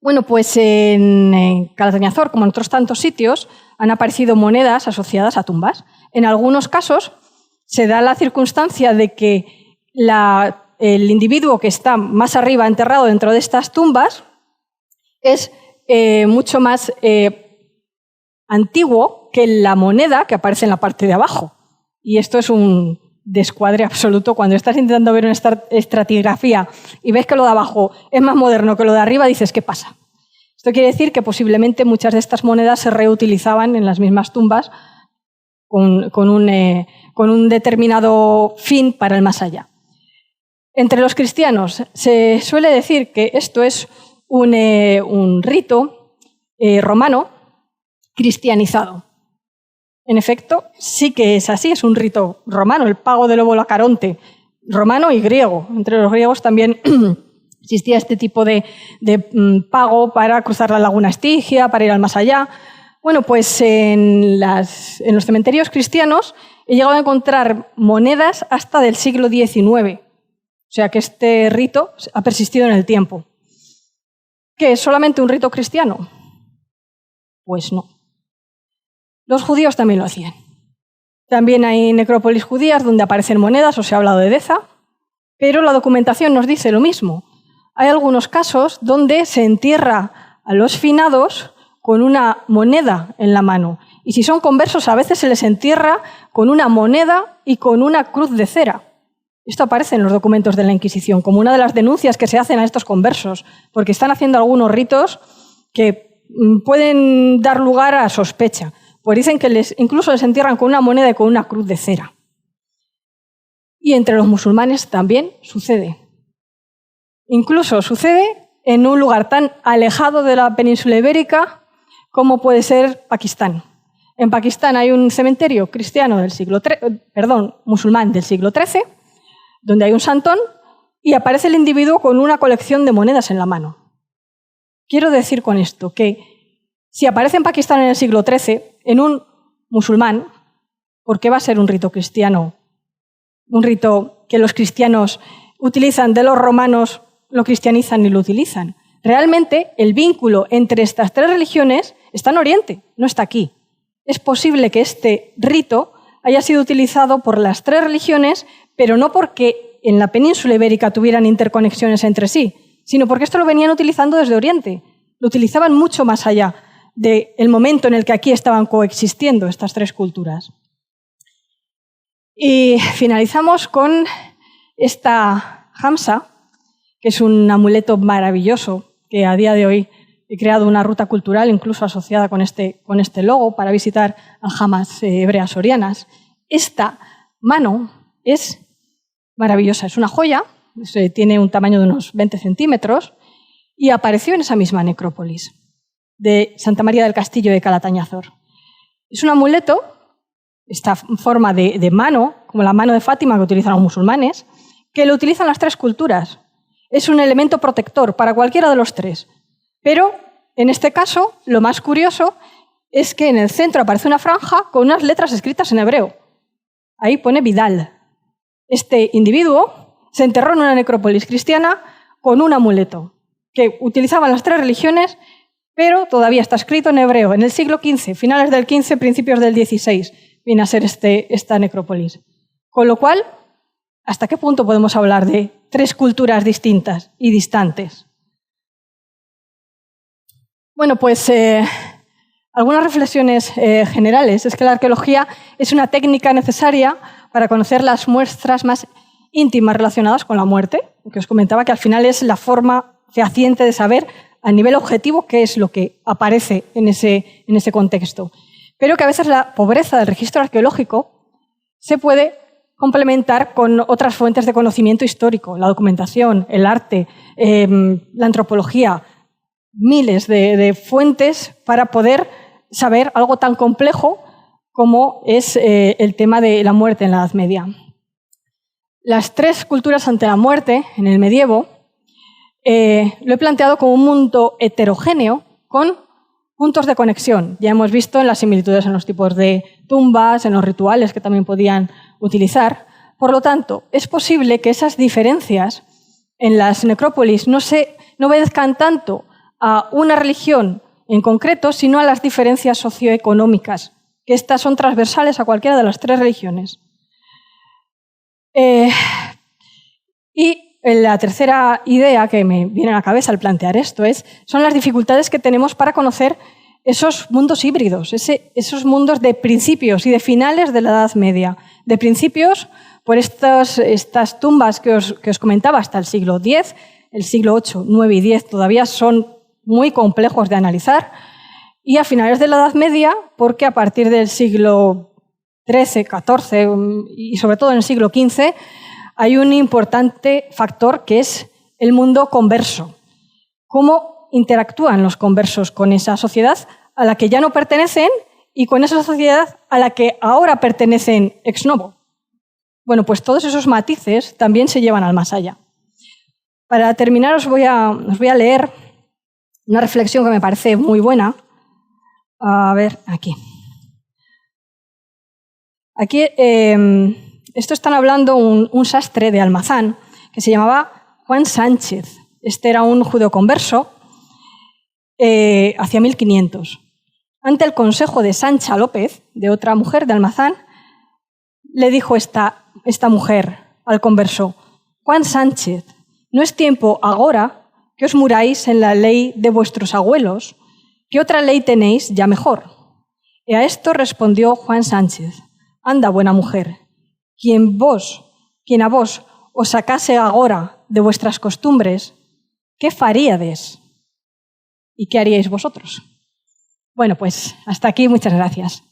Bueno, pues en Calatañazor, como en otros tantos sitios, han aparecido monedas asociadas a tumbas. En algunos casos se da la circunstancia de que el individuo que está más arriba enterrado dentro de estas tumbas es mucho más antiguo que la moneda que aparece en la parte de abajo. Y esto es un descuadre absoluto. Cuando estás intentando ver una estratigrafía y ves que lo de abajo es más moderno que lo de arriba, dices, ¿qué pasa? Esto quiere decir que posiblemente muchas de estas monedas se reutilizaban en las mismas tumbas con un determinado fin para el más allá. Entre los cristianos se suele decir que esto es un rito romano cristianizado. En efecto, sí que es así, es un rito romano, el pago del óvulo a Caronte, romano y griego. Entre los griegos también existía este tipo de pago para cruzar la laguna Estigia, para ir al más allá. Bueno, pues en los cementerios cristianos he llegado a encontrar monedas hasta del siglo XIX. O sea que este rito ha persistido en el tiempo. ¿Qué es solamente un rito cristiano? Pues no. Los judíos también lo hacían. También hay necrópolis judías donde aparecen monedas, os he hablado de Edesa, pero la documentación nos dice lo mismo. Hay algunos casos donde se entierra a los finados con una moneda en la mano. Y si son conversos, a veces se les entierra con una moneda y con una cruz de cera. Esto aparece en los documentos de la Inquisición, como una de las denuncias que se hacen a estos conversos, porque están haciendo algunos ritos que pueden dar lugar a sospecha. Pues dicen que incluso les entierran con una moneda y con una cruz de cera. Y entre los musulmanes también sucede. Incluso sucede en un lugar tan alejado de la península ibérica como puede ser Pakistán. En Pakistán hay un cementerio cristiano musulmán del siglo XIII, donde hay un santón y aparece el individuo con una colección de monedas en la mano. Quiero decir con esto que si aparece en Pakistán en el siglo XIII, en un musulmán, ¿por qué va a ser un rito cristiano? Un rito que los cristianos utilizan, de los romanos lo cristianizan y lo utilizan. Realmente el vínculo entre estas tres religiones está en Oriente, no está aquí. Es posible que este rito haya sido utilizado por las tres religiones, pero no porque en la península ibérica tuvieran interconexiones entre sí, sino porque esto lo venían utilizando desde Oriente. Lo utilizaban mucho más allá del momento en el que aquí estaban coexistiendo estas tres culturas. Y finalizamos con esta hamsa, que es un amuleto maravilloso que a día de hoy he creado una ruta cultural incluso asociada con este logo para visitar aljamas hebreas sorianas. Esta mano es maravillosa, es una joya, tiene un tamaño de unos 20 centímetros y apareció en esa misma necrópolis de Santa María del Castillo de Calatañazor. Es un amuleto, esta forma de mano, como la mano de Fátima que utilizan los musulmanes, que lo utilizan las tres culturas. Es un elemento protector para cualquiera de los tres. Pero, en este caso, lo más curioso es que en el centro aparece una franja con unas letras escritas en hebreo. Ahí pone Vidal. Este individuo se enterró en una necrópolis cristiana con un amuleto que utilizaban las tres religiones, pero todavía está escrito en hebreo, en el siglo XV, finales del XV, principios del XVI, viene a ser esta necrópolis. Con lo cual, ¿hasta qué punto podemos hablar de tres culturas distintas y distantes? Bueno, pues algunas reflexiones generales. Es que la arqueología es una técnica necesaria para conocer las muestras más íntimas relacionadas con la muerte, que os comentaba que al final es la forma fehaciente de saber a nivel objetivo qué es lo que aparece en ese contexto. Pero que a veces la pobreza del registro arqueológico se puede complementar con otras fuentes de conocimiento histórico, la documentación, el arte, la antropología, miles de fuentes para poder saber algo tan complejo como es el tema de la muerte en la Edad Media. Las tres culturas ante la muerte en el medievo lo he planteado como un mundo heterogéneo con puntos de conexión. Ya hemos visto en las similitudes en los tipos de tumbas, en los rituales que también podían utilizar. Por lo tanto, es posible que esas diferencias en las necrópolis no obedezcan tanto a una religión en concreto, sino a las diferencias socioeconómicas, que estas son transversales a cualquiera de las tres religiones. Y la tercera idea que me viene a la cabeza al plantear esto son las dificultades que tenemos para conocer esos mundos híbridos, esos mundos de principios y de finales de la Edad Media. De principios, por estas tumbas que os comentaba hasta el siglo X, el siglo VIII, IX y X todavía son muy complejos de analizar, y a finales de la Edad Media, porque a partir del siglo XIII, XIV y sobre todo en el siglo XV, hay un importante factor que es el mundo converso. Cómo interactúan los conversos con esa sociedad a la que ya no pertenecen y con esa sociedad a la que ahora pertenecen ex novo. Bueno, pues todos esos matices también se llevan al más allá. Para terminar, os voy a leer una reflexión que me parece muy buena. A ver, aquí. Aquí, esto están hablando un sastre de Almazán que se llamaba Juan Sánchez. Este era un judeoconverso hacia 1500. Ante el consejo de Sancha López, de otra mujer de Almazán, le dijo esta mujer al converso: Juan Sánchez, no es tiempo agora que os muráis en la ley de vuestros abuelos, que otra ley tenéis ya mejor. Y a esto respondió Juan Sánchez: anda, buena mujer, quien a vos os sacase agora de vuestras costumbres, ¿qué faríades? ¿Y qué haríais vosotros? Bueno, pues hasta aquí, muchas gracias.